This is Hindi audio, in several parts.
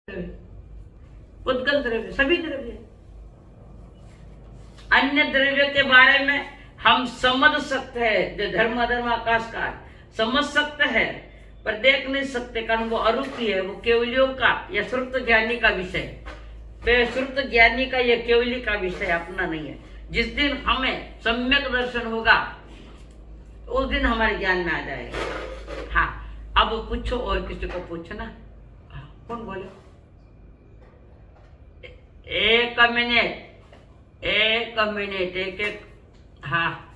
उद्गल द्रव्य, सभी द्रव्य। अन्य द्रव्य के बारे में हम समझ सकते हैं, जो धर्म अधर्म आकाश का समझ सकते हैं, पर देख नहीं सकते, कारण वो अरूपी है, वो केवलियों का या श्रुत ज्ञानी का विषय। श्रुत ज्ञानी का या केवली का विषय अपना नहीं है। जिस दिन हमें सम्यक दर्शन होगा उस दिन हमारे ज्ञान में आ जाएगा। हाँ, अब पूछो, और किसी को पूछना। कौन बोले? एक मिनट, एक। हाँ,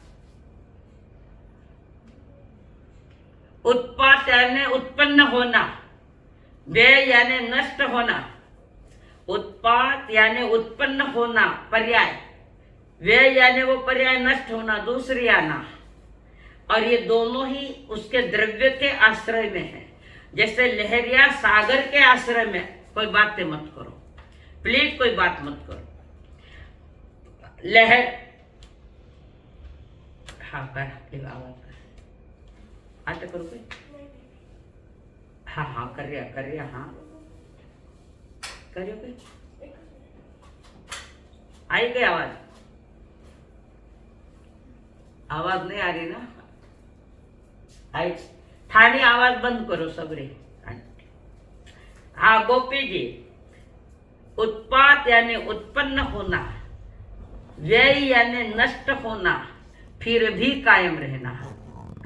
उत्पाद यानी उत्पन्न होना, व्यय यानी नष्ट होना। उत्पाद यानी उत्पन्न होना पर्याय, व्यय यानी वो पर्याय नष्ट होना, दूसरी आना। और ये दोनों ही उसके द्रव्य के आश्रय में है। जैसे लहरिया सागर के आश्रय में। कोई बातें मत करो प्लीज, कोई बात मत करो। लहर, हाँ कर आवाज कर, आटे करो कोई। हाँ कर रिया हाँ करियो कोई। आई गई आवाज? आवाज नहीं आ रही ना? आई थानी आवाज बंद करो सबरे। हाँ गोपी जी, उत्पाद यानी उत्पन्न होना, व्यय यानी नष्ट होना, फिर भी कायम रहना।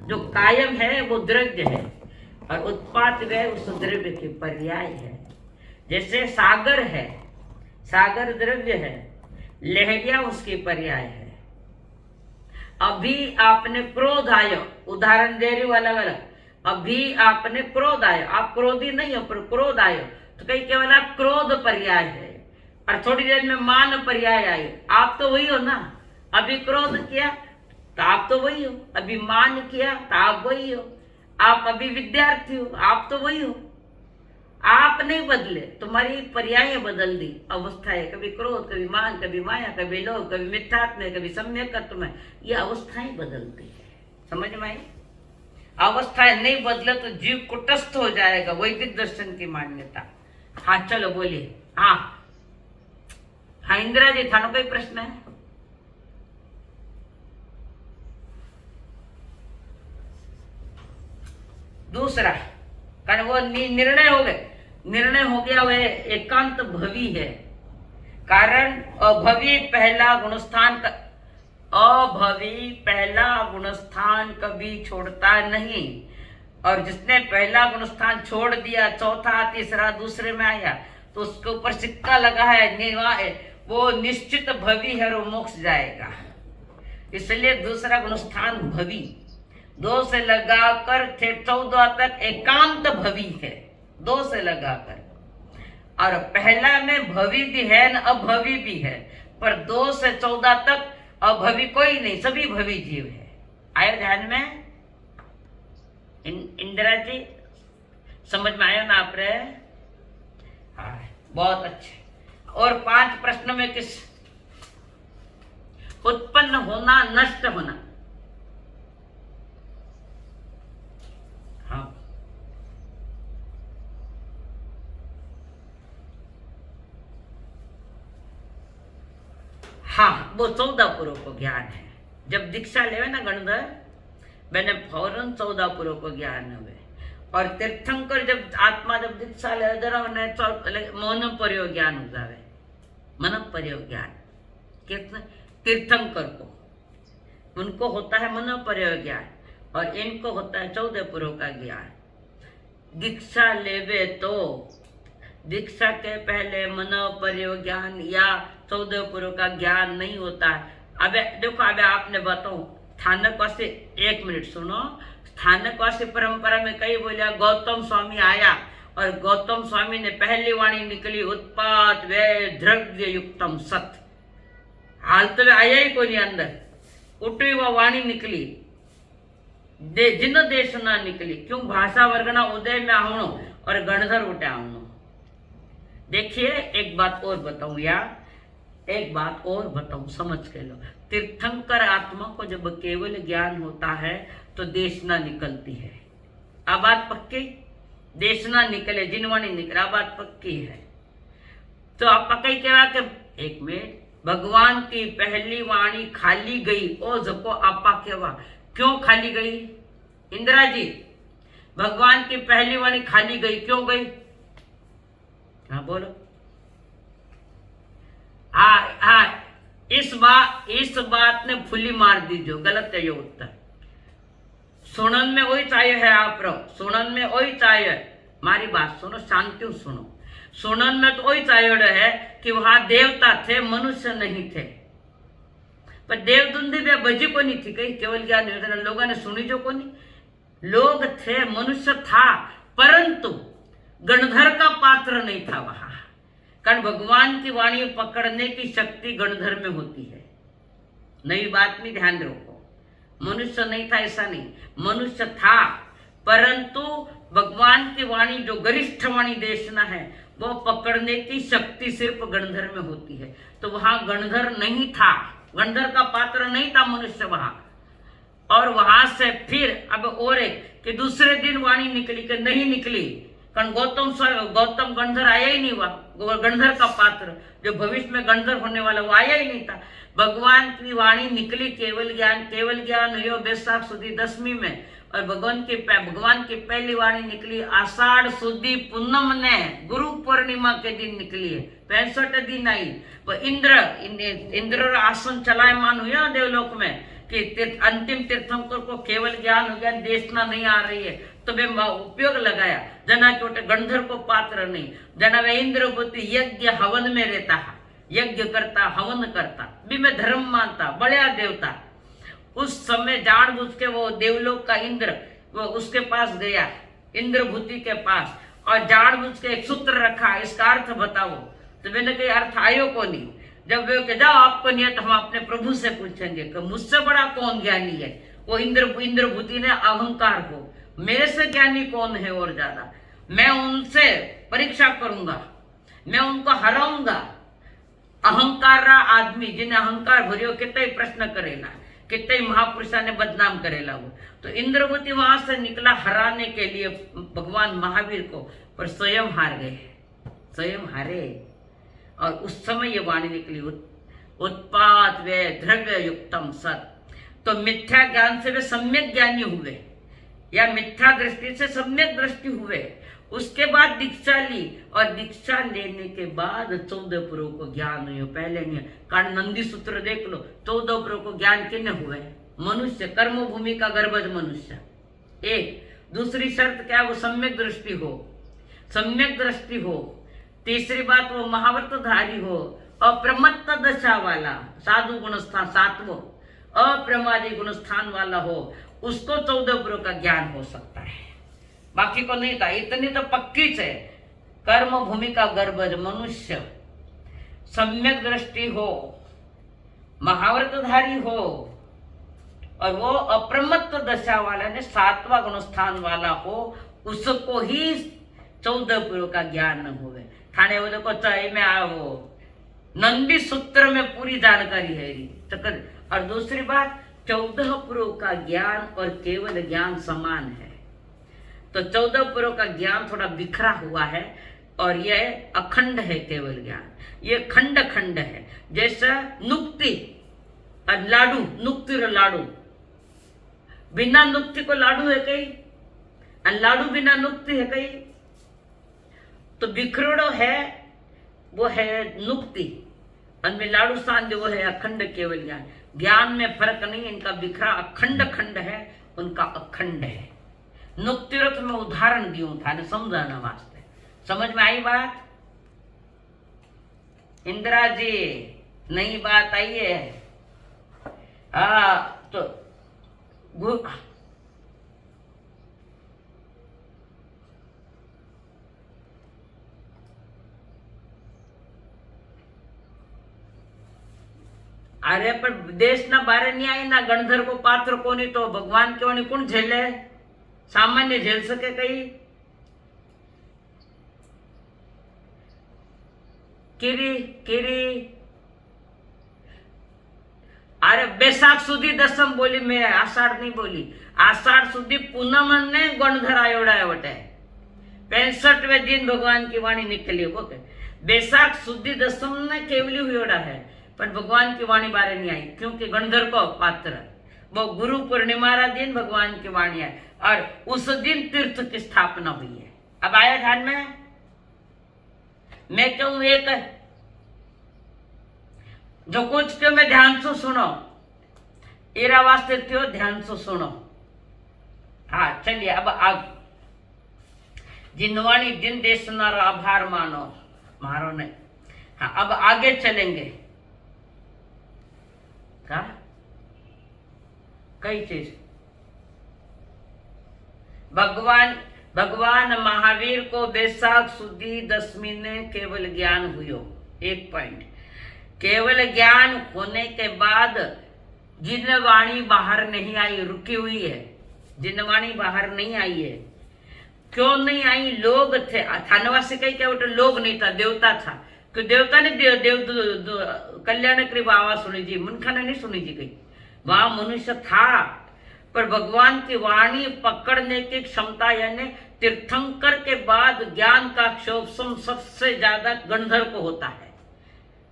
जो कायम है वो द्रव्य है, और उत्पाद व्यय उस द्रव्य के पर्याय है। जैसे सागर है, सागर द्रव्य है, लहरिया उसके पर्याय है। अभी आपने क्रोध आयो, उदाहरण दे रही हूं अलग अलग। अभी आपने क्रोध आयो, आप क्रोधी नहीं हो, पर क्रोध आयो तो कहीं केवल क्रोध पर्याय है, और थोड़ी देर में मान पर्याय आयो। आप तो वही हो ना। अभी क्रोध किया तो आप तो वही हो, अभी मान किया तो आप वही हो। आप अभी विद्यार्थी हो, आप तो वही हो। आप नहीं बदले, तुम्हारी पर्याय बदल दी, अवस्थाएं, कभी क्रोध, कभी मान, कभी माया, कभी लोभ, कभी मिथ्यात्म, कभी सम्यकत्व में, ये अवस्थाएं बदलती है। समझ में आई? अवस्थाएं नहीं बदले तो जीव कुटस्थ हो जाएगा, वैदिक दर्शन की मान्यता। हाँ चलो बोलिए। हाँ इंदिरा जी, थानो कोई प्रश्न है? दूसरा, कारण वो निर्णय हो गए, निर्णय हो गया, वह एकांत भवी है। कारण अभवी पहला गुणस्थान का, अभवी पहला गुणस्थान कभी छोड़ता नहीं। और जिसने पहला गुणस्थान छोड़ दिया, चौथा तीसरा दूसरे में आया, तो उसके ऊपर सिक्का लगा है, वो निश्चित भवी है और मोक्ष जाएगा। इसलिए दूसरा गुणस्थान भवी, 2 से लगाकर 14 तक एकांत भवी है, 2 से लगाकर। और पहला में भवी भी है न अभवी भी है, पर 2 से 14 तक अभवी कोई नहीं, सभी भवी जीव है। आयो ध्यान में? इंदिरा जी समझ में आया ना आप रे? हाँ बहुत अच्छे। और 5 प्रश्न में किस? उत्पन्न होना, नष्ट होना। हाँ हाँ, वो 14 पूर्व ज्ञान है। जब दीक्षा लेवे ना गणधर, मैंने फौरन 14 पूर्व ज्ञान हुए। और तीर्थंकर जब आत्मा जब दीक्षा ले जरा मौन पर्यो ज्ञान हो जावे, मन पर्यो ज्ञान। कितने तीर्थंकर को, उनको होता है मन पर्यो ज्ञान, और इनको होता है 14 पूर्व का ज्ञान। दीक्षा लेवे तो दीक्षा के पहले मन पर्यो ज्ञान या 14 पूर्व का ज्ञान नहीं होता है। अब देखो, अब आपने बताऊं, स्थानकवासी, 1 मिनट सुनो। स्थानकवासी परंपरा में कई बोलिया, गौतम स्वामी आया और गौतम स्वामी ने पहली वाणी निकली, उत्पाद व्यय द्रव्य युक्तम सत। हाल तो वे आया ही कोई नहीं अंदर, उठी वह वाणी निकली, जिन देश ना निकली। क्यों? भाषा वर्गना उदय में आवणो और गणधर उठे आवणो। देखिए एक बात और बताऊं यार, एक बात और बताऊं, समझ के लो। तीर्थंकर आत्मा को जब केवल ज्ञान होता है तो देशना निकलती है। अब बात पक्की? देशना निकले, जिनवाणी निकले, अब बात पक्की है। तो आपा कई कहवा के एक मिनट भगवान की पहली वाणी खाली गई ओ जको आपा कहवा क्यों खाली गई? इंदिरा जी, भगवान की पहली वाणी खाली गई क्यों गई? हाँ बोलो। हाँ इस बात ने फुली मार दीजो, गलत है ये उत्तर। सुनन में वही चाहिए है आप रो, सुनन में वही चाहिए। मारी बात सुनो, शांति सुनो। सुनन में तो वही चाहिए है कि वहां देवता थे, मनुष्य नहीं थे। पर देवदुंदी भी बजी को नहीं थी, कहीं केवल ज्ञान योजना लोगों ने सुनी जो को नहीं। लोग थे, मनुष्य था, परंतु गणधर का पात्र नहीं था वहां। कारण भगवान की वाणी पकड़ने की शक्ति गणधर में होती है। नई बात में ध्यान रखो, मनुष्य नहीं था ऐसा नहीं, मनुष्य था, परंतु भगवान की वाणी जो गरिष्ठ वाणी देशना है वो पकड़ने की शक्ति सिर्फ गणधर में होती है। तो वहां गणधर नहीं था, गणधर का पात्र नहीं था मनुष्य वहां। और वहां से फिर अब और एक कि दूसरे दिन वाणी निकली कि नहीं निकली, कारण गौतम गणधर आया ही नहीं, हुआ गणधर का पात्र जो भविष्य में गणधर होने वाला वो आया ही नहीं था। भगवान की वाणी निकली केवल ज्ञान हुई बैसाख सुदी 10वीं में। और भगवान की पहली वाणी निकली आषाढ़ सुदी पूनम ने, गुरु पूर्णिमा के दिन निकली है, 65 दिन आई। वो इंद्र आसन चलायमान हुआ देवलोक में कि अंतिम तीर्थंकर को केवल ज्ञान हो गया, देशना नहीं आ रही है, तो वे उपयोग लगाया। जना छोटे गणधर को पात्र नहीं, जना वे इंद्रभूति यज्ञ हवन में रहता है, यज्ञ करता, हवन करता, भी मैं धर्म मानता, बड़ा देवता। उस समय जानबूझ के वो देवलोक का इंद्र वो उसके पास गया, इंद्रभूति के पास, और जानबूझ के एक सूत्र रखा, इसका अर्थ बताओ। तो मैंने कही अर्थ आयो को नहीं। जब वे के जाओ आपको नहीं है तो हम अपने प्रभु से पूछेंगे कि मुझसे बड़ा कौन ज्ञानी है। वो इंद्रभूति ने अहंकार को, मेरे से ज्ञानी कौन है और ज्यादा, मैं उनसे परीक्षा करूंगा, मैं उनको हराऊंगा। अहंकार आदमी जिन्हें अहंकार भरियो कितने प्रश्न करेला, कितने महापुरुषा ने बदनाम करेला वो। तो इंद्रभूति वहां से निकला हराने के लिए भगवान महावीर को, पर स्वयं हार गए, स्वयं हारे। और उस समय ये वाणी निकली उत्पाद वे द्रव्य युक्तम सत। तो मिथ्या ज्ञान से वे सम्यक ज्ञानी हुए, या मिथ्या दृष्टि से सम्यक दृष्टि हुए। उसके बाद दीक्षा ली, और दीक्षा लेने के बाद 14 पुरों को ज्ञान हुई, पहले नहीं। कारण नंदी सूत्र देख लो, 14 पुरों को ज्ञान किन्ने हुए? मनुष्य, कर्म भूमि का गर्भज मनुष्य। एक दूसरी शर्त क्या? वो सम्यक दृष्टि हो, सम्यक दृष्टि हो। तीसरी बात वो महाव्रतधारी हो, अप्रमत्त दशा वाला, साधु गुणस्थान, सातवो अप्रमादी गुणस्थान वाला हो, उसको 14 पुरों का ज्ञान हो सकता है, बाकी को नहीं था। इतनी तो पक्की है, कर्म भूमि का गर्भज मनुष्य, सम्यक दृष्टि हो, महाव्रतधारी हो, और वो अप्रमत्त दशा वाला ने 7वां गुणस्थान वाला हो, उसको ही 14 पुरों का ज्ञान न हुए। थाने वो देखो चाहे में आओ, नंदी सूत्र में पूरी जानकारी है। और दूसरी बात, 14 पुरों का ज्ञान और केवल ज्ञान समान है। तो 14 पुरों का ज्ञान थोड़ा बिखरा हुआ है, और यह अखंड है केवल ज्ञान, ये खंड खंड है। जैसा नुक्ति और लाडू, नुक्ति और लाडू, बिना नुक्ति को लाडू है कहीं, और लाडू बिना नुक्ति है कहीं। तो बिखरोड़ो है वो है नुक्ति, और लाडू सांध वो है अखंड केवल ज्ञान। ज्ञान में फर्क नहीं, इनका बिखरा अखंड खंड है, उनका अखंड है। नुक्तिरथ में उदाहरण दियो था ने समझाना वास्ते। समझ में आई बात? इंदिरा जी नई बात आई है। तो अरे पर देश ना बारे नहीं आई ना, गणधर को पात्र को नहीं, तो भगवान के वाणी कौन झेले? सामान्य झेल सके कहीं? किरी अरे बैसाख सुधी 10મ बोली, मैं आषाढ़ नहीं बोली। आषाढ़ सुधी पूनम ने गणधर आयोड़ा है, 65वें दिन भगवान की वाणी निकली। वो बैसाख सुदी दसम ने केवली हुआ है, पर भगवान की वाणी बारे नहीं आई, क्योंकि गणधर को पात्र वो गुरु पूर्णिमा दिन भगवान की वाणी है और उस दिन तीर्थ की स्थापना हुई है। अब आया ध्यान में? मैं कहूं एक जो कुछ क्यों मैं ध्यान से सुनो, एरा वास्ते थियो ध्यान से सुनो। हाँ चलिए अब आग जिनवाणी दिन देशनार आभार मानो मारो ने। हाँ अब आगे चलेंगे। क्या कई चीज भगवान महावीर को बैसाख सुदी दसवीं ने केवल ज्ञान हुयो। एक पॉइंट, केवल ज्ञान होने के बाद जिन वाणी बाहर नहीं आई, रुकी हुई है, जिन वाणी बाहर नहीं आई है। क्यों नहीं आई? लोग थे थानवासी कई क्या बोलते, लोग नहीं था, देवता था। क्यों देवता ने कल्याणकारी बाबा सुनी जी, मुनखा ने नहीं सुनी जी कहीं, वहां मनुष्य था। पर भगवान की वाणी पकड़ने की क्षमता यानी तीर्थंकर के बाद ज्ञान का क्षोभसम सबसे ज्यादा गणधर को होता है।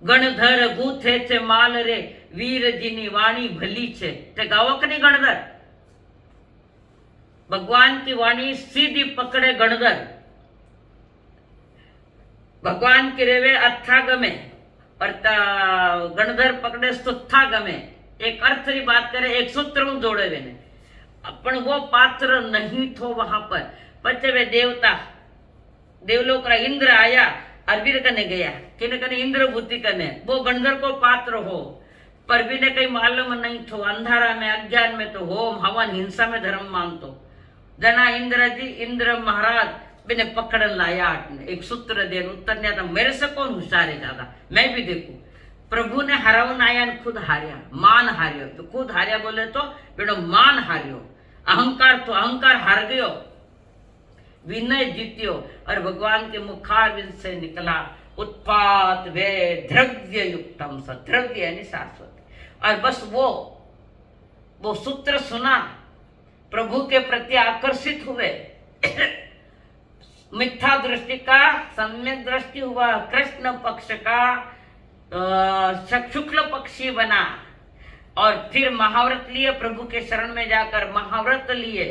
गणधर गूथे छे माल रे वीर जीनी वाणी भली छे, ते गावो के नहीं गणधर? भगवान की वाणी सीधी पकड़े गणधर। भगवान की रेवे अथा गमे और गणधर पकड़े सुथा गमे। एक अर्थ की बात करे, एक सूत्र में जोड़े वे ने, अपन वो पात्र नहीं थो वहां पर। पचे वे देवता देवलोक रा इंद्र आया अरबीर कने गया, किने कने इंद्र भूति कने, वो गणधर को पात्र हो, पर भी ने कहीं मालूम नहीं थो। अंधारा में अज्ञान में तो होम हवन हिंसा में धर्म मानतो। जना इंद्र जी इंद्र महाराज बिने पकड़न लाया, एक सूत्र दे उत्तर ने था, मेरे से कौन होशियार है ज्यादा, मैं भी देखू। प्रभु ने हरावन आया ने खुद हारिया, मान हारियो। तो खुद हारिया बोले तो बेड़ो मान हारियो। अहंकार तो अहंकार हार गयो, विनय जीत्यो और भगवान के मुखारविंद से निकला उत्पात वे द्रव्य युक्तम स, द्रव्य यानी शाश्वत। और बस वो सूत्र सुना, प्रभु के प्रति आकर्षित हुए। मिथ्या दृष्टि का सम्यक दृष्टि हुआ, कृष्ण पक्ष का शुक्ल पक्षी बना और फिर महाव्रत लिए, प्रभु के शरण में जाकर महाव्रत लिए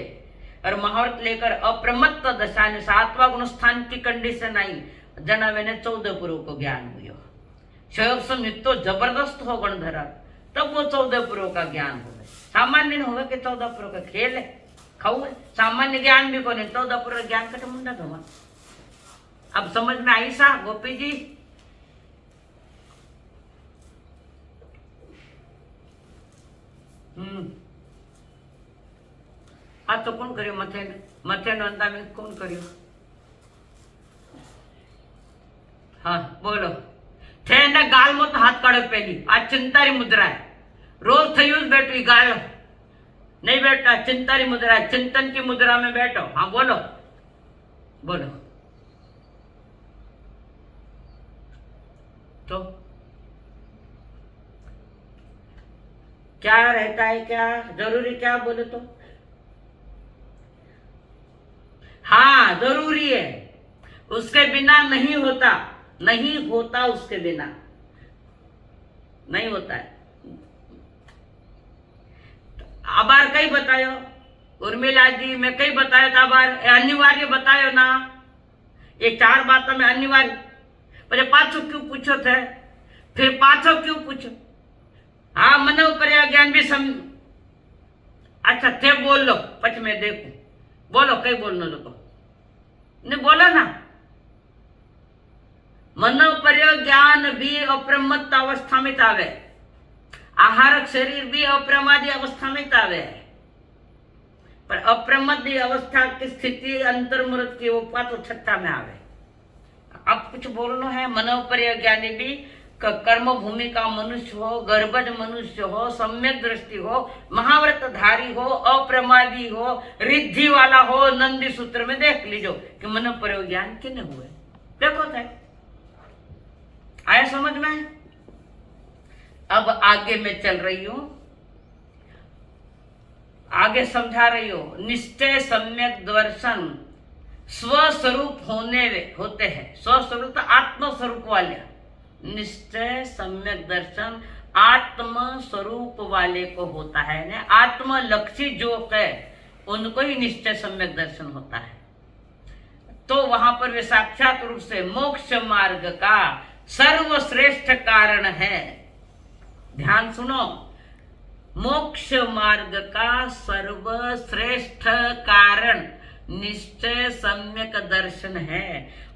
और महाव्रत लेकर अप्रमत्त दशा ने 7वां गुणस्थान की कंडीशन आई। जनावे ने 14 पुरुष को ज्ञान हुआ। शयोग समित तो जबरदस्त हो गणधरा, तब वो 14 पुरुष का ज्ञान हो। सामान्य न होगा कि 14 पुरुष का खेल है, खाऊ है, सामान्य ज्ञान भी कोने 14 पुरुष ज्ञान का मुंडा धोवा। अब समझ में आई सा गोपी जी? आ तो कौन करियो? मथे नो अंदा में कौन करियो? हाँ बोलो। थे ने गाल मत हाथ काढ़े पहली, आज चिंतारी मुद्रा है, रोज थयूज बैठो गाल नहीं बैठा, चिंतारी मुद्रा है, चिंतन की मुद्रा में बैठो। हाँ बोलो बोलो। तो क्या रहता है, क्या जरूरी, क्या बोले तो? हाँ जरूरी है, उसके बिना नहीं होता, नहीं होता, उसके बिना नहीं होता है। आबार कई बतायो उर्मिला जी, मैं कई बतायो था आबार अनिवार्य बतायो ना, ये 4 बातों में अनिवार्य। पर पाछो क्यों पूछो थे, फिर पाछो क्यों पूछो? हाँ मन पर्या ज्ञान भी सम अच्छा थे बोल लो, पछ मैं देखू। बोलो कई बोलनो लोग ने बोला ना, मन पर्या ज्ञान भी अप्रमत्त अवस्था में आवे, आहारक शरीर भी अप्रमादी अवस्था में आवे, पर अप्रमादी अवस्था की स्थिति अंतर्मुहूर्त की वो पातो 6 में आवे। अब कुछ बोलना है, मनोपर्य ज्ञानी भी कर्म भूमि का मनुष्य हो, गर्भज मनुष्य हो, सम्यक दृष्टि हो, महाव्रतधारी हो, अप्रमादी हो, रिद्धि वाला हो, नंदी सूत्र में देख लीजो कि मनोपर्य ज्ञान किने हुए। देखो थे आया समझ में? अब आगे मैं चल रही हूं, आगे समझा रही हूं। निश्चय सम्यक दर्शन स्वस्वरूप होते हैं। स्वस्वरूप तो आत्मस्वरूप वाले, निश्चय सम्यक दर्शन आत्म स्वरूप वाले को होता है ना। आत्मलक्षी जो है उनको ही निश्चय सम्यक दर्शन होता है। तो वहां पर वे साक्षात रूप से मोक्ष मार्ग का सर्वश्रेष्ठ कारण है। ध्यान सुनो, मोक्ष मार्ग का सर्वश्रेष्ठ कारण निश्चय सम्यक दर्शन है।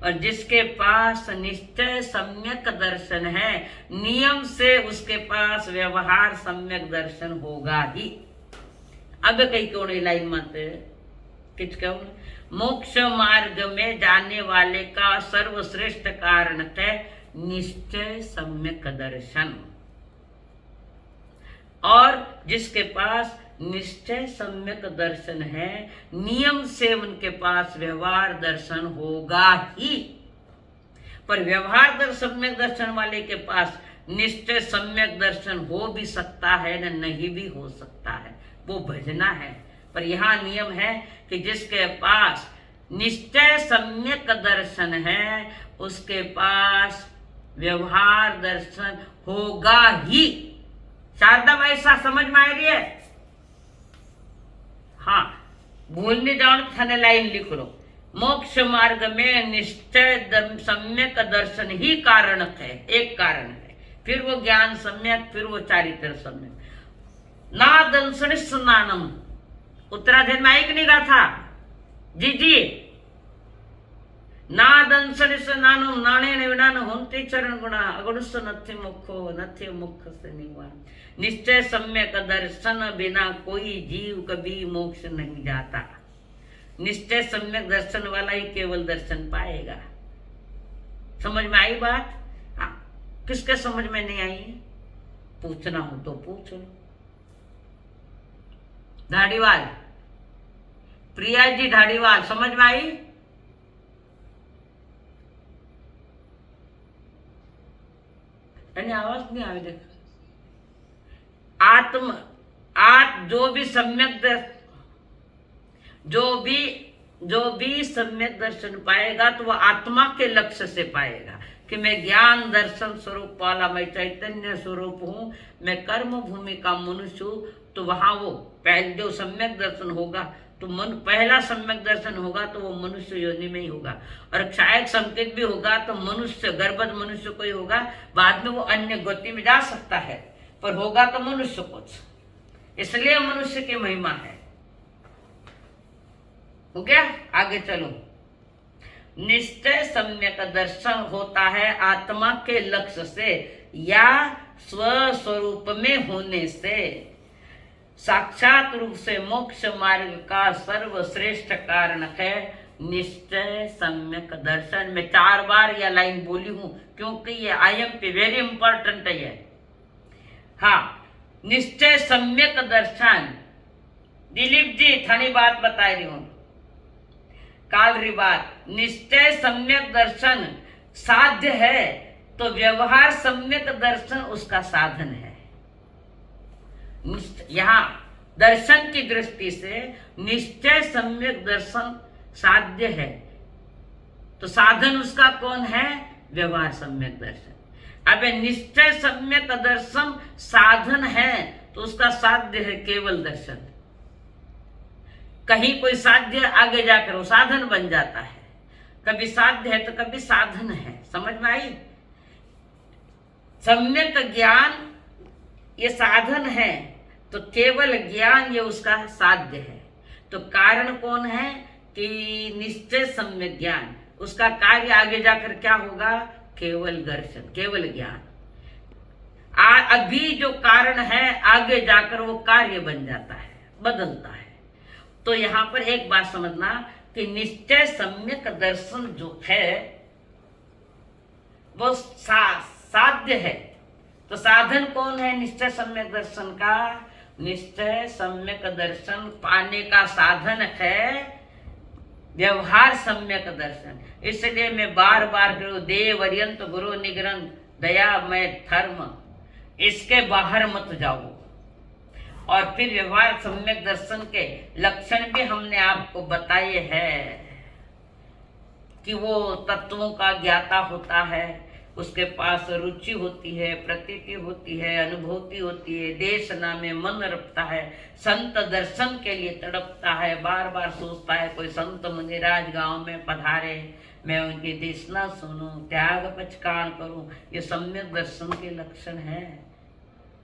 और जिसके पास निश्चय सम्यक दर्शन है, नियम से उसके पास व्यवहार सम्यक दर्शन होगा ही। अब कहीं क्यों नहीं लाइन मत किच क्यों? मोक्ष मार्ग में जाने वाले का सर्वश्रेष्ठ कारण है निश्चय सम्यक दर्शन। और जिसके पास निश्चय सम्यक दर्शन है, नियम से उनके पास व्यवहार दर्शन होगा ही। पर व्यवहार सम्यक दर्शन वाले के पास निश्चय सम्यक दर्शन हो भी सकता है न नहीं भी हो सकता है, वो भजना है। पर यहाँ नियम है कि जिसके पास निश्चय सम्यक दर्शन है उसके पास व्यवहार दर्शन होगा ही। शारदा भाई सा समझ में आ रही है? हाँ, भूलने जाओ थाने लाइन लिख लो। मोक्ष मार्ग में निश्चय सम्यक दर्शन ही कारण है, एक कारण है। फिर वो ज्ञान सम्यक, फिर वो चारित्र सम्यक। ना दंशन स्नानम उत्तराधीन में आई कि नहीं रहा था? जी जी। ना दंशन स्नानम नाणे ने विनान होंते चरण गुणा अगुणस नथि मुखो नथि मुख से निवान। निश्चय सम्यक दर्शन बिना कोई जीव कभी मोक्ष नहीं जाता। निश्चय सम्यक दर्शन वाला ही केवल दर्शन पाएगा। समझ में आई बात? हाँ, किसके समझ में नहीं आई? पूछना हो तो पूछ लो। धाड़ीवाल, प्रिया जी धाड़ीवाल, समझ में आई? आवाज नहीं आवे। देख, जो भी सम्यक जो भी सम्यक दर्शन पाएगा तो वह आत्मा के लक्ष्य से पाएगा कि मैं ज्ञान दर्शन स्वरूप वाला, मैं चैतन्य स्वरूप हूं, मैं कर्म भूमि का मनुष्य हूं। तो वहां वो पहले जो सम्यक दर्शन होगा तो पहला सम्यक दर्शन होगा तो वो मनुष्य योनि में ही होगा। और क्षायक संकेत भी होगा तो मनुष्य, गर्भवत मनुष्य को ही होगा। बाद में वो अन्य गति में जा सकता है, पर होगा तो मनुष्य कुछ। इसलिए मनुष्य की महिमा है। हो गया? आगे चलो। निश्चय सम्यक दर्शन होता है आत्मा के लक्ष्य से या स्वस्वरूप में होने से। साक्षात रूप से मोक्ष मार्ग का सर्वश्रेष्ठ कारण है निश्चय सम्यक दर्शन। मैं 4 बार यह लाइन बोली हूं क्योंकि ये IMP वेरी इंपॉर्टेंट है। हाँ, निश्चय सम्यक दर्शन। दिलीप जी थानी बात बता रही हूं, काल री बात। निश्चय सम्यक दर्शन साध्य है तो व्यवहार सम्यक दर्शन उसका साधन है। यहाँ दर्शन की दृष्टि से निश्चय सम्यक दर्शन साध्य है तो साधन उसका कौन है? व्यवहार सम्यक दर्शन। अब निश्चय सम्यक दर्शन साधन है तो उसका साध्य है केवल दर्शन। कहीं कोई साध्य आगे जाकर वो साधन बन जाता है। कभी साध्य है तो कभी साधन है। समझ में आई? सम्यक ज्ञान ये साधन है तो केवल ज्ञान ये उसका साध्य है। तो कारण कौन है कि निश्चय सम्यक ज्ञान, उसका कार्य आगे जाकर क्या होगा? केवल दर्शन, केवल ज्ञान। अभी जो कारण है आगे जाकर वो कार्य बन जाता है, बदलता है। तो यहां पर एक बात समझना कि निश्चय सम्यक दर्शन जो है वो साध्य है। तो साधन कौन है निश्चय सम्यक दर्शन का? निश्चय सम्यक दर्शन पाने का साधन है व्यवहार सम्यक दर्शन। इसलिए मैं बार बार करूं, देव अर्यंत गुरु निग्रंथ दयामय धर्म, इसके बाहर मत जाओ। और फिर व्यवहार सम्यक दर्शन के लक्षण भी हमने आपको बताए हैं। कि वो तत्वों का ज्ञाता होता है, उसके पास रुचि होती है, प्रतीति होती है, अनुभूति होती है, देशना में मन रखता है, संत दर्शन के लिए तड़पता है, बार बार सोचता है कोई संत मुनिराज गांव में पधारे, मैं उनकी देशना सुनूं, त्याग पचकार करूं। ये सम्यक दर्शन के लक्षण है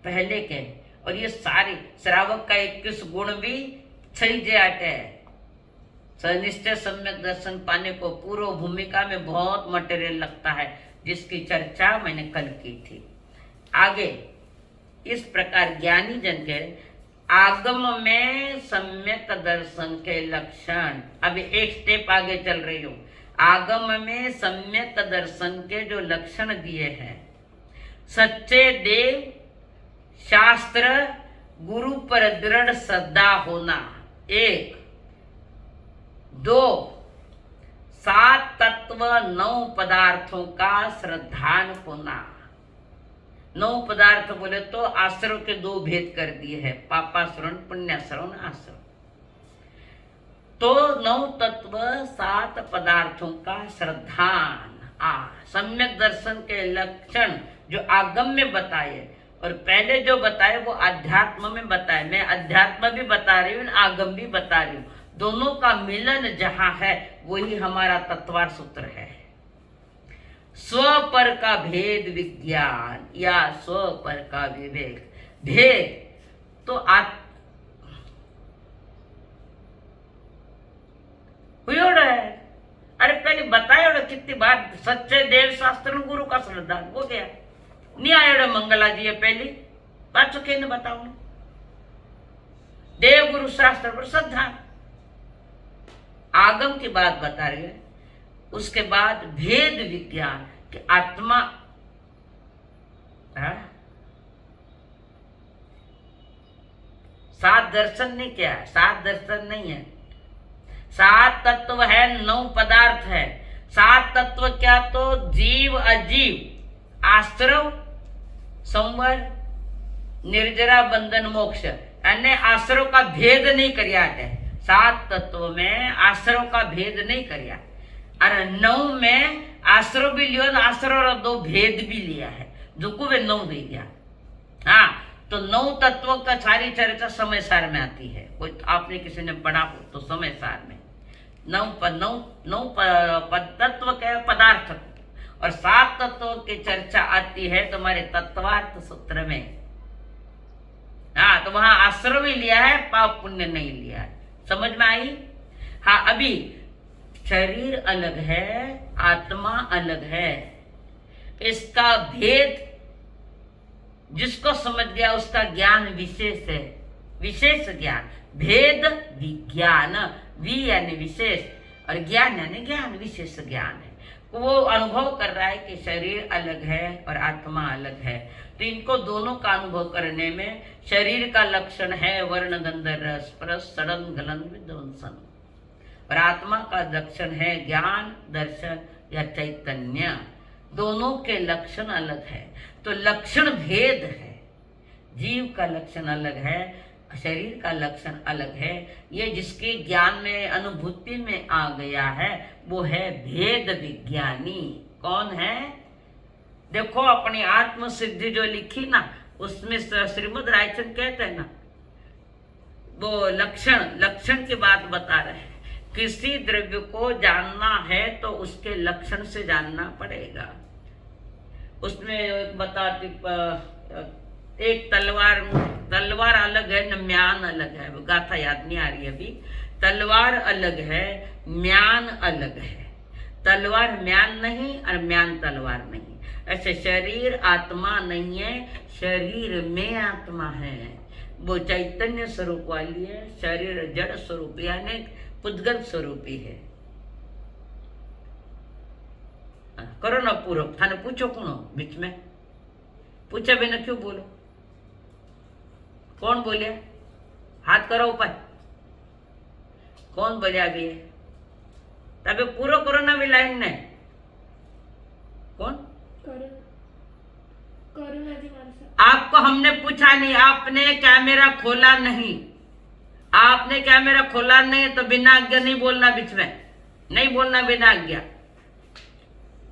पहले के। और ये सारे श्रावक का 21 गुण भी छई जे आटे है। सनिश्चय सम्यक दर्शन पाने को पूर्व भूमिका में बहुत मटेरियल लगता है, जिसकी चर्चा मैंने कल की थी। आगे इस प्रकार ज्ञानी जन के आगम में सम्यक दर्शन के लक्षण, अभी एक स्टेप आगे चल रही हूं। आगम में सम्यक दर्शन के जो लक्षण दिए हैं, सच्चे देव शास्त्र गुरु पर दृढ़ श्रद्धा होना, 1, 2, 7 तत्व 9 पदार्थों का श्रद्धान होना। 9 पदार्थ बोले तो आश्रव के 2 भेद कर दिए हैं, पापाश्रवण पुण्याश्रवण आश्रव। तो 9 तत्व 7 पदार्थों का श्रद्धान। सम्यक दर्शन के लक्षण जो आगम में बताए और पहले जो बताए वो अध्यात्म में बताए। मैं अध्यात्म भी बता रही हूँ, आगम भी बता रही हूँ। दोनों का मिलन जहां है वही हमारा तत्वार सूत्र है। स्व पर का भेद विज्ञान या स्व पर का विवेक। भेद तो है। अरे पहले बताया कितनी बात, सच्चे देव शास्त्र गुरु का श्रद्धा हो गया। नहीं आया मंगला जी ये पहली बात चुके न बताओ। देव गुरु शास्त्र पर श्रद्धा, आगम की बात बता रही है। उसके बाद भेद विज्ञान कि आत्मा सात दर्शन नहीं, क्या है 7 दर्शन नहीं है, 7 तत्व है, 9 पदार्थ है। 7 तत्व क्या, तो जीव अजीव आश्रव संवर निर्जरा बंधन मोक्ष, यानी आश्रव का भेद नहीं करिया है। 7 तत्व में आश्रव का भेद नहीं करिया, और 9 में आश्रव भी लियो, आश्रव और 2 भेद भी लिया है, जो को वे 9 दे दिया। हाँ, तो 9 तत्वों का सारी चर्चा समय सार में आती है। कोई आपने किसी ने पढ़ा हो तो समय सार में 9 तत्व के पदार्थ और 7 तत्वों की चर्चा आती है तुम्हारे तत्वार्थ सूत्र में। हाँ, तो वहां आश्रव ही लिया है, पाप पुण्य नहीं लिया है। समझ में आई? हाँ, अभी शरीर अलग है, आत्मा अलग है, इसका भेद जिसको समझ गया उसका ज्ञान विशेष है, विशेष ज्ञान। भेद विज्ञान, वि यानी विशेष और ज्ञान यानी ज्ञान, विशेष ज्ञान है। वो अनुभव कर रहा है कि शरीर अलग है और आत्मा अलग है। तो इनको दोनों का अनुभव करने में शरीर का लक्षण है वर्ण गंध रस स्पर्श सड़न गलन विध्वंसन, और आत्मा का लक्षण है ज्ञान दर्शन या चैतन्य। दोनों के लक्षण अलग है, तो लक्षण भेद है। जीव का लक्षण अलग है, शरीर का लक्षण अलग है। ये जिसके ज्ञान में अनुभूति में आ गया है वो है भेद विज्ञानी। कौन है? देखो, अपनी आत्म सिद्धि जो लिखी ना, उसमें श्रीमद रायचंद कहते हैं ना, वो लक्षण की बात बता रहे हैं। किसी द्रव्य को जानना है तो उसके लक्षण से जानना पड़ेगा। उसमें बताती, एक तलवार अलग है न म्यान अलग है, वो गाथा याद नहीं आ रही अभी। तलवार अलग है, म्यान अलग है। तलवार म्यान नहीं और म्यान तलवार नहीं। ऐसे शरीर आत्मा नहीं है, शरीर में आत्मा है। वो चैतन्य स्वरूप वाली है, शरीर जड़ स्वरूप यानी पुद्गल स्वरूपी है। करो ना पूरो, थाने पूछो कौन बीच में पूछा बिना क्यों बोलो? कौन बोलिया? हाथ करो ऊपर। कौन बोलिया अभी? तबे पूरा करो ना भी लाइन ने। कौन? आपको हमने पूछा नहीं, आपने कैमरा खोला नहीं। आपने कैमरा खोला नहीं तो बिना आज्ञा नहीं बोलना, बीच में नहीं बोलना बिना आज्ञा।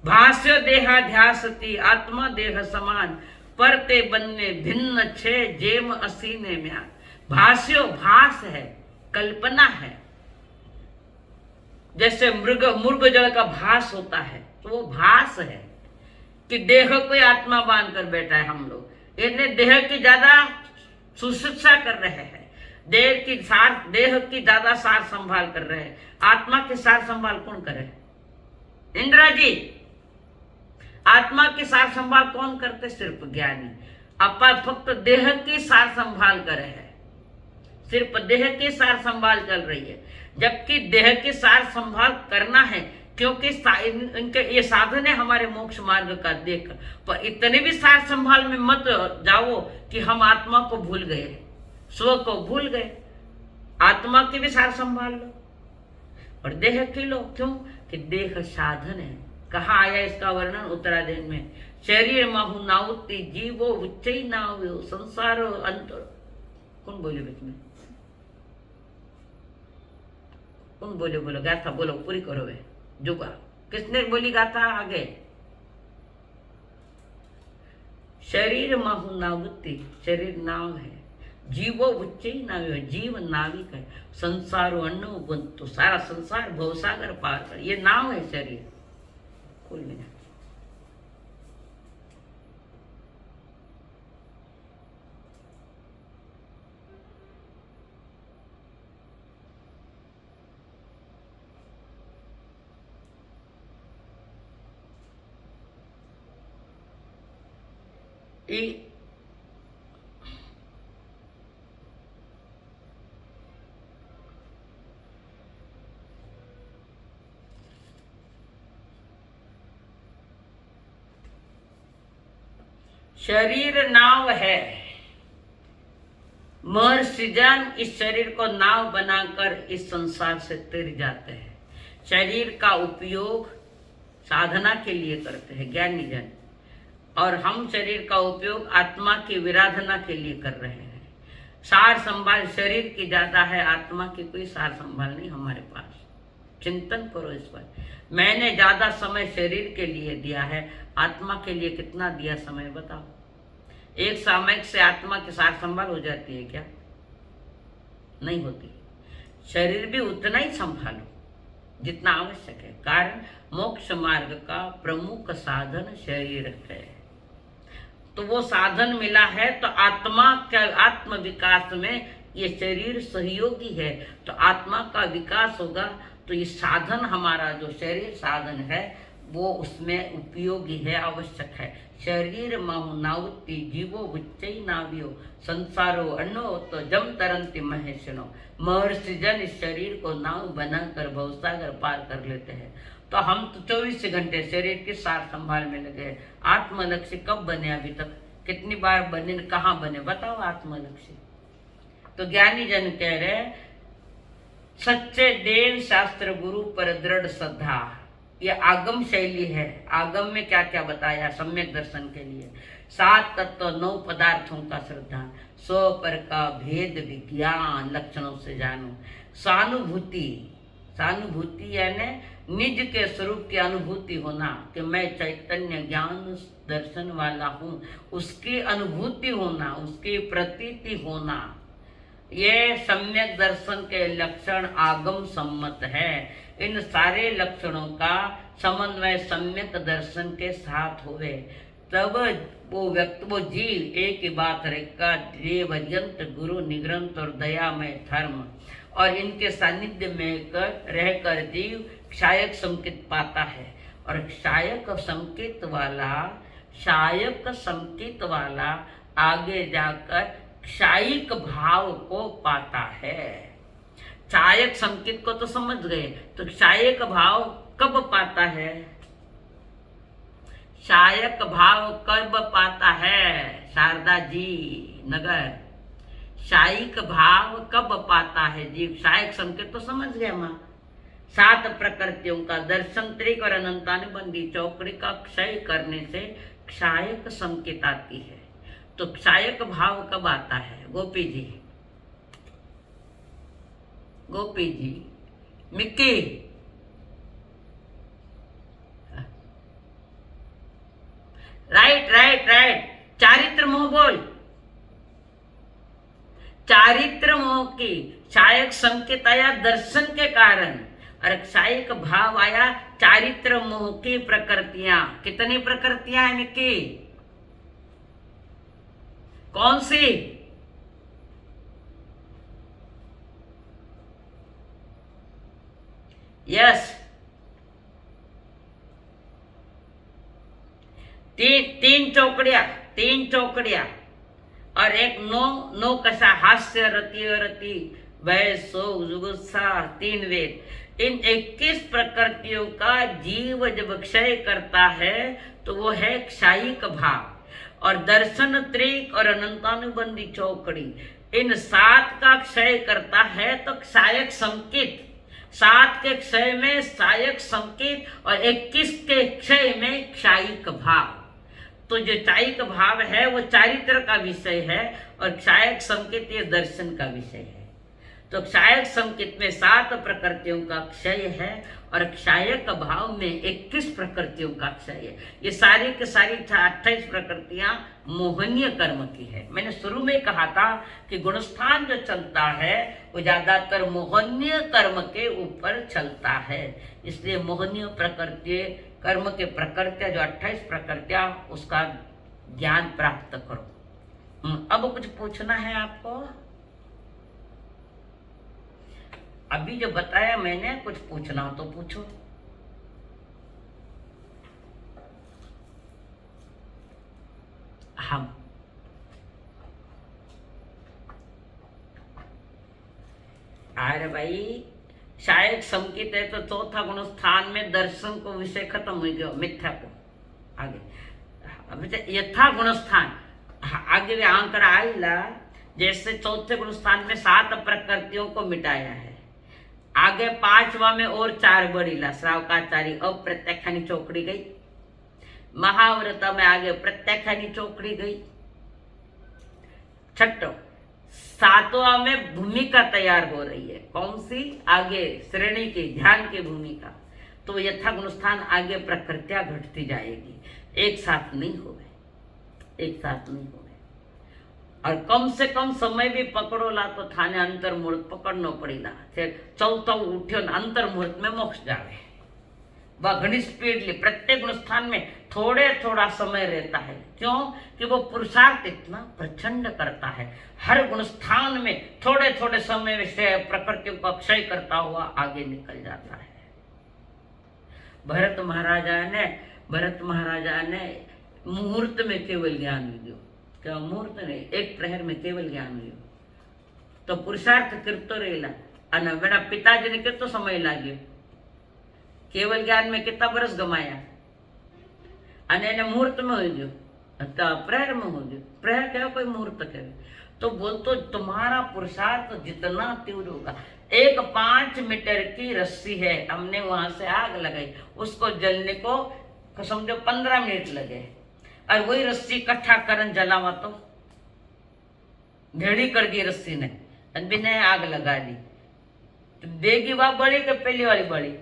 भाष्य देहाध्यासती आत्मा देह समान परते बनने भिन्न छे जेम असीने म्यान। भाष्यो भास है, कल्पना है। जैसे मृग जल का भास होता है, तो वो भास है कि देह को आत्मा बांध कर बैठा है। हम लोग इतने देह की ज्यादा सुशिक्षा कर रहे हैं, देह की ज्यादा सार संभाल कर रहे हैं। आत्मा की सार संभाल कौन करे? इंदिरा जी, आत्मा की सार संभाल कौन करते? सिर्फ ज्ञानी। अपा फक्त देह की सार संभाल कर है, सिर्फ देह की सार संभाल चल रही है। जबकि देह की सार संभाल करना है, क्योंकि इनके ये साधन है हमारे मोक्ष मार्ग का। देख, पर इतने भी सार संभाल में मत जाओ कि हम आत्मा को भूल गए, स्व को भूल गए। आत्मा की भी सार संभाल लो और देह की लो। क्यों? कि देह साधन है। कहाँ आया इसका वर्णन? उत्तराधीन में। शरीर माहु नाउती जीवो उच्चई नाव्यो संसारो अंतर। कौन बोले बीच में? कौन बोले? बोलो गाथा, बोलो पूरी करो वे जुगा। किसने बोली गाथा? आगे शरीर माहु नावती, शरीर नाव है। जीवो उच्च नाव, जीव नाविक है। संसारो अन्न, तो सारा संसार भवसागर पार कर, ये नाव है शरीर। कोई भी नहीं। शरीर नाव है। महर्षिजन इस शरीर को नाव बनाकर इस संसार से तिर जाते हैं। शरीर का उपयोग साधना के लिए करते हैं ज्ञानी जन, और हम शरीर का उपयोग आत्मा की विराधना के लिए कर रहे हैं। सार संभाल शरीर की ज्यादा है, आत्मा की कोई सार संभाल नहीं हमारे पास। चिंतन करो इस पर। मैंने ज्यादा समय शरीर के लिए दिया है, आत्मा के लिए कितना दिया समय बताओ? एक सामयिक से आत्मा की सार संभाल हो जाती है क्या? नहीं होती। शरीर भी उतना ही संभालो जितना आवश्यक है। कारण मोक्ष मार्ग का प्रमुख साधन शरीर है। तो वो साधन मिला है, तो आत्मा का आत्म विकास में ये शरीर सहयोगी है। तो आत्मा का विकास होगा, तो ये साधन हमारा जो शरीर साधन है वो उसमें उपयोगी है, आवश्यक है। शरीर माहु नाउती जीवो उच्चई नावियो संसारो अन्नो तो जम तरंती महेशनो। महर्षि जन इस शरीर को नाव बनाकर भवसागर पार कर लेते हैं। तो हम तो 24 घंटे शरीर की सार संभाल में लगे। आत्मलक्ष्य कब बने? अभी तक कितनी बार बने, कहाँ बने बताओ आत्मलक्ष्य? तो ज्ञानी जन कह रहे सच्चे देव शास्त्र गुरु पर दृढ़ श्रद्धा। ये आगम शैली है। आगम में क्या क्या बताया सम्यक दर्शन के लिए? 7 तत्व 9 पदार्थों का श्रद्धा, स्व पर का भेद विज्ञान लक्षणों से जानो। सहानुभूति, सहानुभूति यानी निज के स्वरूप की अनुभूति होना कि मैं चैतन्य ज्ञान दर्शन वाला हूँ, उसकी अनुभूति होना, उसकी प्रतीति होना। ये सम्यक दर्शन के लक्षण आगम सम्मत है। इन सारे लक्षणों का समन्वय सम्यक दर्शन के साथ हुए, तब वो जीव एक ही बात रहेगा, देवयंत गुरु निग्रंथ और दयामय धर्म, और इनके सानिध्य में रहकर जीव क्षायक संकेत पाता है। और क्षायक संकेत वाला आगे जाकर क्षायिक भाव को पाता है। क्षायक संकेत को तो समझ गए, तो क्षायक भाव कब पाता है? क्षायक भाव कब पाता है? शारदा जी नगर, क्षायिक भाव कब पाता है जीव? क्षायक संकेत तो समझ गए माँ। 7 प्रकृतियों का दर्शन त्रिक और अनंतानुबंधी चौकड़ी का क्षय करने से क्षायक संकेत आती है। तो क्षायक भाव कब आता है? गोपी जी, गोपी जी, मिक्की, राइट राइट राइट। चारित्र मोह बोल। चारित्र मोह की क्षायक संकेत आया दर्शन के कारण, और क्षायक भाव आया चारित्र मोह की प्रकृतियां। कितनी प्रकृतियां हैं इनकी? कौन सी? यस, तीन चौकड़िया, तीन चौकड़िया, और एक नो, नो कसा, हास्य, रति, रति, भय, शोक, जुगुप्सा, तीन वेद। इन 21 प्रकृतियों का जीव जब क्षय करता है तो वो है क्षायिक भाव। और दर्शन त्रिक और अनंतानुबंधी चौकड़ी, इन 7 का क्षय करता है तो क्षायक संकेत, 7 के क्षय में क्षायक संकेत और 21 के क्षय में क्षायिक भाव। तो जो क्षायिक भाव है वो चारित्र का विषय है और क्षायक संकेत ये दर्शन का विषय है। तो क्षायक संकेत में 7 प्रकृतियों का क्षय है और क्षायक भाव में 21 प्रकृतियों का क्षय है। ये सारी की सारी 28 प्रकृतियां मोहनीय कर्म की है। मैंने शुरू में कहा था कि गुणस्थान जो चलता है वो ज्यादातर मोहनीय कर्म के ऊपर चलता है, इसलिए मोहनीय प्रकृति कर्म के प्रकृतियां जो 28 प्रकृतियां उसका ज्ञान प्राप्त करो। अब कुछ पूछना है आपको? अभी जो बताया मैंने, कुछ पूछना हो तो पूछो। हम अरे भाई, शायद संकेत है तो चौथा गुण स्थान में दर्शन को विषय खत्म हो गया, मिथ्या को आगे। अभी तो यथा गुण स्थान आगे आंकड़ा आईला, जैसे चौथे गुण स्थान में 7 प्रकृतियों को मिटाया है, आगे 5वां में और 4 बढ़ीला, श्रावकाचारी अप्रत्यक्षानी चौकड़ी गई, महाव्रता में आगे प्रत्यक्षानी चौकड़ी गई, छठो 7वां में भूमिका तैयार हो रही है। कौन सी? आगे श्रेणी की ध्यान की भूमिका। तो यथा गुणस्थान आगे प्रकृतियां घटती जाएगी, एक साथ नहीं हो गए, एक साथ नहीं हो गए। और कम से कम समय भी पकड़ो ला तो थाने अंतर मुहूर्त पकड़नो पड़ेगा। चौथा उठ्यो अंतर मुहूर्त में मोक्ष जावे। वह घनी स्पीडली प्रत्येक गुण स्थान में थोड़े थोड़ा समय रहता है। क्यों? कि वो पुरुषार्थ इतना प्रचंड करता है, हर गुण स्थान में थोड़े थोड़े समय से प्रकृतियों का क्षय करता हुआ आगे निकल जाता है। भरत महाराजा ने मुहूर्त में केवल ज्ञान लियो। क्या मुहूर्त नहीं, एक प्रहर में केवल ज्ञान लियो तो पुरुषार्थ करतो रहेला। અને मेरा पिताजी ने कितना समय लाग्यो, केवल ज्ञान में कितना बरस गमाया, અને એને मुहूर्त में हो गयो, प्रहर में हो गयो। प्रहर कहो कोई मुहूर्त कहे तो बोलतो तुम्हारा पुरुषार्थ जितना तीव्र होगा। एक 5 मीटर की रस्सी है, हमने वहां से आग लगाई, उसको जलने को समझो 15 मिनट लगे, और वही रस्सी इकट्ठा करन जलावा तो भेड़ी कर दी रस्सी ने, बिना आग लगा दी। तो बेगी वाह बड़ी कि पहली वाली बड़ी?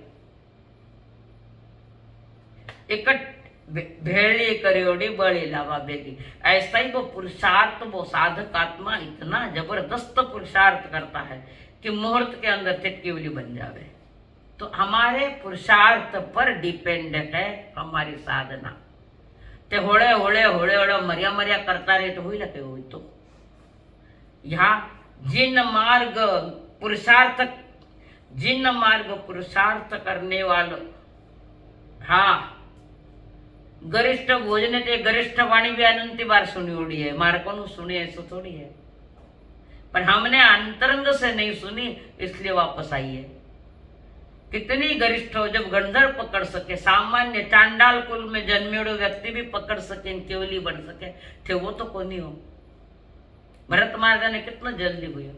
भेड़ी करियोड़ी बड़ी लावा बेगी। ऐसा ही वो पुरुषार्थ, वो साधक आत्मा इतना जबरदस्त पुरुषार्थ करता है कि मुहूर्त के अंदर चिटकीवली बन जावे। तो हमारे पुरुषार्थ पर डिपेंड है हमारी साधना। ते होड़े होड़े होड़े होड़े मरिया मरिया करता रहे तो हुई लगे हुई। तो यहाँ जिन मार्ग पुरुषार्थ करने वालों, हाँ, गरिष्ठ भोजन ते गरिष्ठ वाणी भी अनंती बार सुनी उड़ी है, मारे को सुनी ऐसा थोड़ी है, पर हमने अंतरंग से नहीं सुनी इसलिए वापस आई है। कितनी गरिष्ठ हो, जब गंधर्व पकड़ सके, सामान्य चांडाल कुल में जन्मेड़ो व्यक्ति भी पकड़ सके, केवली बन सके थे, वो तो कोनी हो। भरत महाराजा ने कितना जल्दी हुई,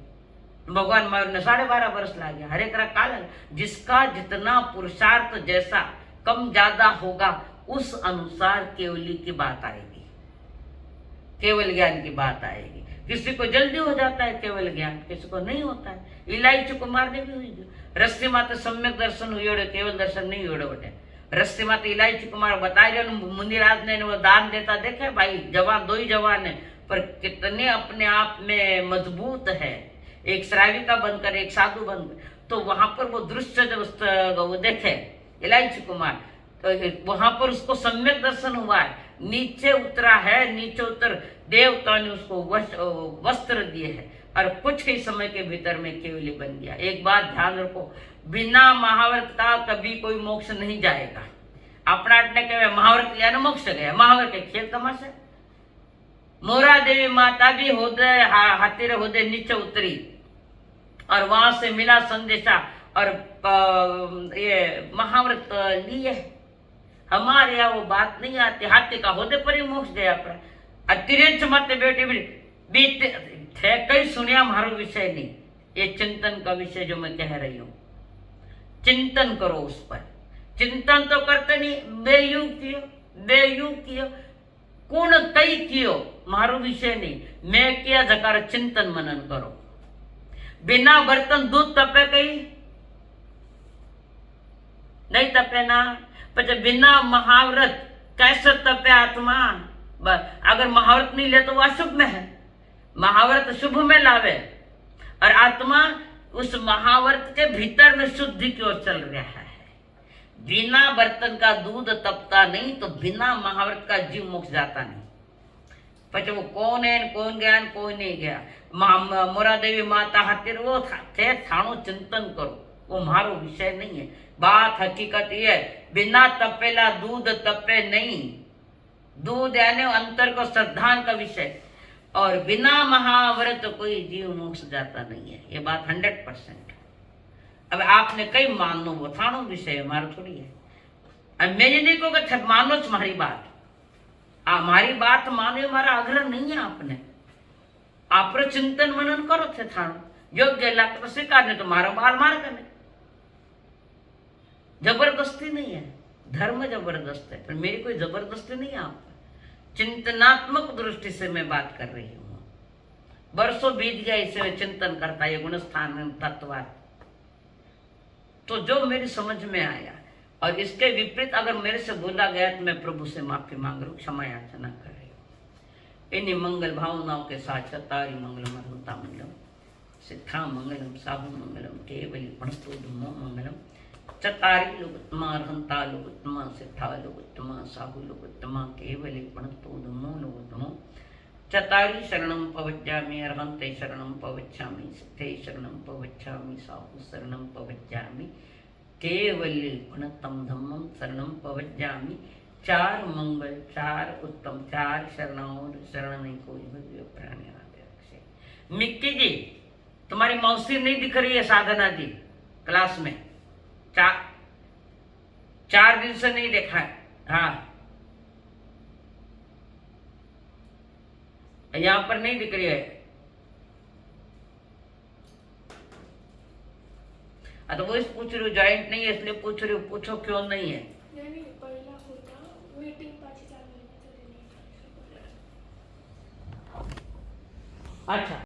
भगवान महावीर ने 12.5 वर्ष ला गया। हरे करा काल, जिसका जितना पुरुषार्थ जैसा कम ज्यादा होगा उस अनुसार केवली की बात आएगी, केवल ज्ञान की बात आएगी। किसी को जल्दी हो जाता है केवल ज्ञान, किसी को नहीं होता है। इलायची को मारने भी हुई, रस्सी मात्र सम्यक दर्शन हुई, केवल दर्शन नहीं हुए बटे। रस्सी में तो इलायची कुमार बता रहे मुनिराज ने वो दान देता देखे भाई, जवान 2 ही जवान है पर कितने अपने आप में मजबूत है, एक श्राविका बनकर एक साधु बनकर। तो वहां पर वो दृश्य जब वो देखे इलायची कुमार, तो वहां पर उसको सम्यक दर्शन हुआ है, नीचे उतरा है, नीचे उतर देवता ने उसको वस्त्र दिए हैं और कुछ ही समय के भीतर में केवली बन गया। एक बात ध्यान रखो, बिना महाव्रत का कभी कोई मोक्ष नहीं जाएगा। अपना के महाव्रत लिया ना मोक्ष गया, महाव्रत के खेल तमाशा। मोरा देवी माता भी होदे हाथी होदे नीचे उतरी और वहां से मिला संदेशा और ये महाव्रत लिए। हमारे यहाँ वो बात नहीं आती, हाथी का होदे पर ही मोक्ष गया पर अतिरिक्त मत बेटे बीते थे कई सुनिया मारो विषय नहीं। ये चिंतन का विषय जो मैं कह रही हूं, चिंतन करो उस पर। चिंतन तो करते नहीं, बेयू कियो कौन कई कियो मारो विषय नहीं, मैं किया जकार चिंतन मनन करो। बिना बर्तन दूध तपे कई नहीं तपे ना, पर बिना महाव्रत कैसे तपे आत्मा। अगर महाव्रत नहीं ले तो वो अशुभ में है, महाव्रत शुभ में लावे और आत्मा उस महाव्रत के भीतर में शुद्धि की ओर चल रहा है। बिना बर्तन का दूध तपता नहीं, तो बिना महाव्रत का जीव मोक्ष जाता नहीं। પછી वो कौन है कौन गया कोई नहीं गया। मोरा देवी माता हाथिर वो थे थाणो चिंतन करो, वो मारो विषय नहीं है। बात हकीकत ये है, बिना तपेला दूध तपे नहीं। दूध यानी अंतर को श्रद्धान का विषय, और बिना महाव्रत कोई जीव मोक्ष जाता नहीं है। ये बात 100%। अब आपने कई मान लो, वो थाणो विषय हमारा थोड़ी है। अब मैं ये नहीं कहूँगा मानो तुम्हारी बात, हमारी बात माने हमारा आग्रह नहीं है। आपने आप चिंतन मनन करो थे थाणो योग्य लाग तो स्वीकार, नहीं तो मारो बाल मार करने। जबरदस्ती नहीं है, धर्म जबरदस्त है, पर मेरी कोई जबरदस्ती नहीं है। आप चिंतनात्मक दृष्टि से मैं बात कर रही हूँ। वर्षों बीत गया इसे मैं चिंतन करता है गुणस्थान तत्वार्थ, तो जो मेरी समझ में आया और इसके विपरीत अगर मेरे से बोला गया तो मैं प्रभु से माफी मांग रहा हूँ, क्षमा याचना कर रही हूँ। इन्हीं मंगल भावनाओं के साथ चतारी मंगलम अरुता मंगलम सिद्धा मंगलम साहु मंगलम केवली प्रणतो धुमो मंगलम चतारी लोगोत्तमा अर्हंता लोगोत्तमा सिद्धा लोगोत्तमा साहु लोगोत्तमा केवली प्रणतो धुमो लोगोत्तमो चतारी शरणं पवज्जामि अर्हन्ते शरणं पवच्छामि सिद्धे शरणं पवच्छामि साहु शरणं पवज्जामि केवली प्रणतम धम्मम शरणं पवज्जामि। 4 मंगल 4 उत्तम 4 शरणों शरण नहीं कोई भी प्राणी आदि। मिक्की जी तुम्हारी मौसी नहीं दिख रही है साधना जी क्लास में, 4 दिन से नहीं देखा है। हाँ यहाँ पर नहीं दिख रही है। तो वो इस पूछ रही हूँ ज्वाइंट नहीं है इसलिए पूछ रही हूँ, पूछो क्यों नहीं है। अच्छा